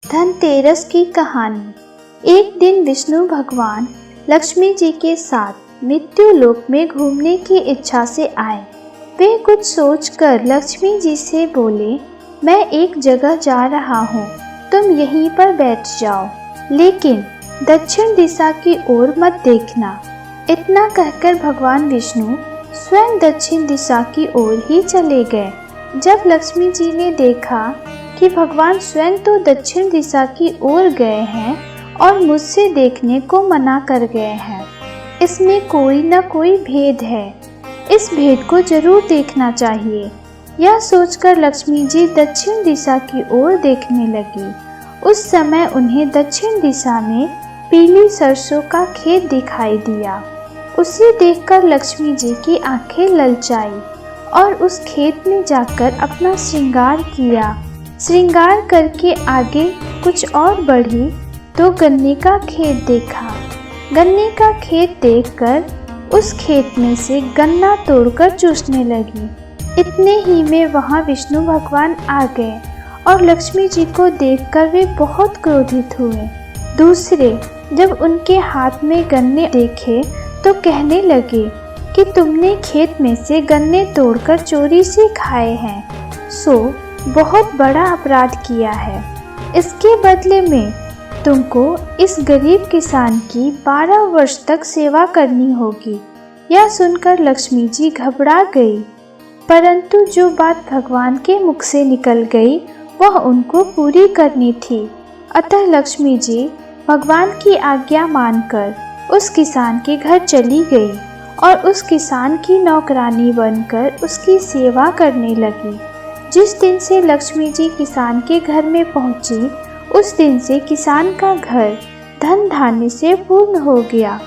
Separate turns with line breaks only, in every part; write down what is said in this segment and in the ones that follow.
धनतेरस की कहानी। एक दिन विष्णु भगवान लक्ष्मी जी के साथ मृत्यु लोक में घूमने की इच्छा से आए। वे कुछ सोचकर लक्ष्मी जी से बोले, मैं एक जगह जा रहा हूँ, तुम यहीं पर बैठ जाओ, लेकिन दक्षिण दिशा की ओर मत देखना। इतना कहकर भगवान विष्णु स्वयं दक्षिण दिशा की ओर ही चले गए। जब लक्ष्मी जी ने देखा कि भगवान स्वयं तो दक्षिण दिशा की ओर गए हैं और मुझसे देखने को मना कर गए हैं, इसमें कोई न कोई भेद है, इस भेद को जरूर देखना चाहिए। यह सोचकर लक्ष्मी जी दक्षिण दिशा की ओर देखने लगी। उस समय उन्हें दक्षिण दिशा में पीली सरसों का खेत दिखाई दिया। उसे देखकर लक्ष्मी जी की आंखें ललचाई और उस खेत में जाकर अपना श्रृंगार किया। श्रृंगार करके आगे कुछ और बढ़ी तो गन्ने का खेत देखा। गन्ने का खेत देखकर उस खेत में से गन्ना तोड़कर चूसने लगी। इतने ही में वहां विष्णु भगवान आ गए और लक्ष्मी जी को देखकर वे बहुत क्रोधित हुए। दूसरे जब उनके हाथ में गन्ने देखे तो कहने लगे कि तुमने खेत में से गन्ने तोड़कर चोरी से खाए हैं, सो बहुत बड़ा अपराध किया है। इसके बदले में तुमको इस गरीब किसान की 12 वर्ष तक सेवा करनी होगी। यह सुनकर लक्ष्मी जी घबरा गई, परंतु जो बात भगवान के मुख से निकल गई वह उनको पूरी करनी थी। अतः लक्ष्मी जी भगवान की आज्ञा मानकर उस किसान के घर चली गई और उस किसान की नौकरानी बनकर उसकी सेवा करने लगी। जिस दिन से लक्ष्मी जी किसान के घर में पहुंची, उस दिन से किसान का घर धन धान्य से पूर्ण हो गया।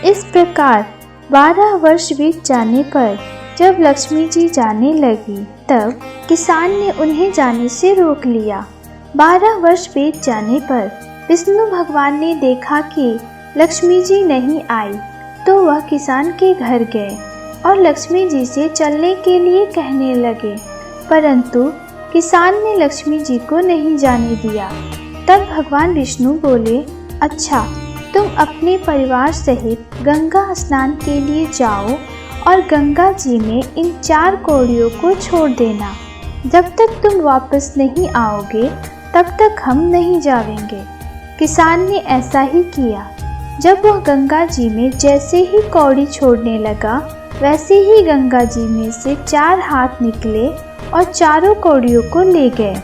इस प्रकार 12 वर्ष बीत जाने पर जब लक्ष्मी जी जाने लगी, तब किसान ने उन्हें जाने से रोक लिया। 12 वर्ष बीत जाने पर विष्णु भगवान ने देखा कि लक्ष्मी जी नहीं आई, तो वह किसान के घर गए और लक्ष्मी जी से चलने के लिए कहने लगे, परंतु किसान ने लक्ष्मी जी को नहीं जाने दिया। तब भगवान विष्णु बोले, अच्छा, तुम अपने परिवार सहित गंगा स्नान के लिए जाओ और गंगा जी में इन 4 कौड़ियों को छोड़ देना। जब तक तुम वापस नहीं आओगे तब तक हम नहीं जाएंगे। किसान ने ऐसा ही किया। जब वह गंगा जी में जैसे ही कौड़ी छोड़ने लगा, वैसे ही गंगा जी में से 4 हाथ निकले और चारों कौड़ियों को ले गए।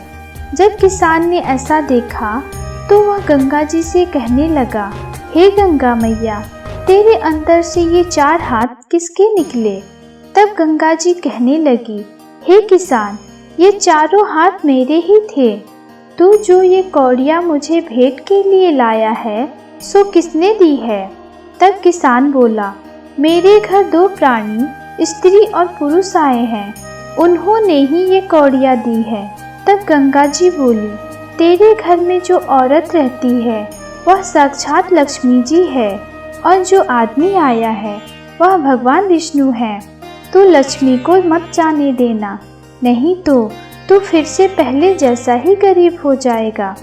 जब किसान ने ऐसा देखा तो वह गंगा जी से कहने लगा, हे गंगा मैया, तेरे अंदर से ये 4 हाथ किसके निकले? तब गंगा जी कहने लगी, हे किसान, ये चारों हाथ मेरे ही थे। तू जो ये कौड़ियाँ मुझे भेंट के लिए लाया है, सो किसने दी है? तब किसान बोला, मेरे घर 2 प्राणी स्त्री और पुरुष आए हैं, उन्होंने ही ये कौड़ियाँ दी है। तब गंगा जी बोली, तेरे घर में जो औरत रहती है वह साक्षात लक्ष्मी जी है और जो आदमी आया है वह भगवान विष्णु है। तू लक्ष्मी को मत जाने देना, नहीं तो तू फिर से पहले जैसा ही गरीब हो जाएगा।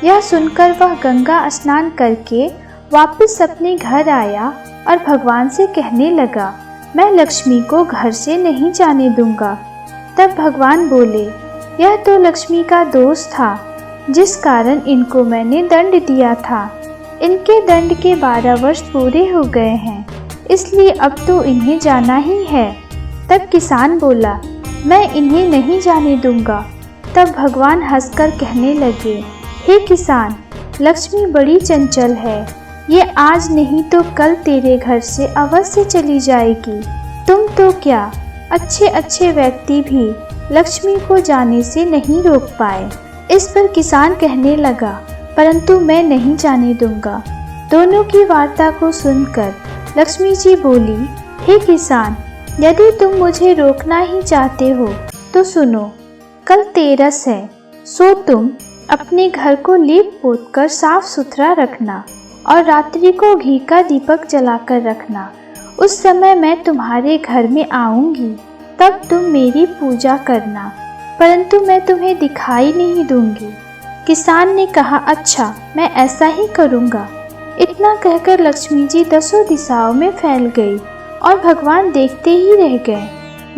यह सुनकर वह गंगा स्नान करके वापस अपने घर आया और भगवान से कहने लगा, मैं लक्ष्मी को घर से नहीं जाने दूंगा। तब भगवान बोले, यह तो लक्ष्मी का दोष था, जिस कारण इनको मैंने दंड दिया था। इनके दंड के 12 वर्ष पूरे हो गए हैं, इसलिए अब तो इन्हें जाना ही है। तब किसान बोला, मैं इन्हें नहीं जाने दूंगा। तब भगवान हंसकर कहने लगे, हे किसान, लक्ष्मी बड़ी चंचल है, ये आज नहीं तो कल तेरे घर से अवश्य चली जाएगी। तुम तो क्या, अच्छे अच्छे व्यक्ति भी लक्ष्मी को जाने से नहीं रोक पाए। इस पर किसान कहने लगा, परंतु मैं नहीं जाने दूंगा। दोनों की वार्ता को सुनकर लक्ष्मी जी बोली, हे किसान, यदि तुम मुझे रोकना ही चाहते हो तो सुनो, कल तेरस है, सो तुम अपने घर को लीप पोत कर साफ सुथरा रखना और रात्रि को घी का दीपक जलाकर रखना। उस समय मैं तुम्हारे घर में आऊंगी, तब तुम मेरी पूजा करना, परंतु मैं तुम्हें दिखाई नहीं दूंगी। किसान ने कहा, अच्छा मैं ऐसा ही करूँगा। इतना कहकर लक्ष्मी जी 10 दिशाओं में फैल गई और भगवान देखते ही रह गए।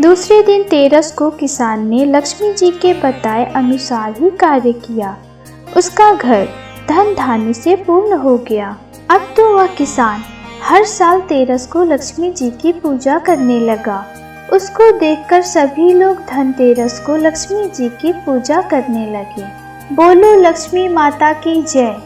दूसरे दिन तेरस को किसान ने लक्ष्मी जी के बताए अनुसार ही कार्य किया। उसका घर धन धान्य से पूर्ण हो गया। अब तो वह किसान हर साल तेरस को लक्ष्मी जी की पूजा करने लगा। उसको देखकर सभी लोग धनतेरस को लक्ष्मी जी की पूजा करने लगे। बोलो लक्ष्मी माता की जय।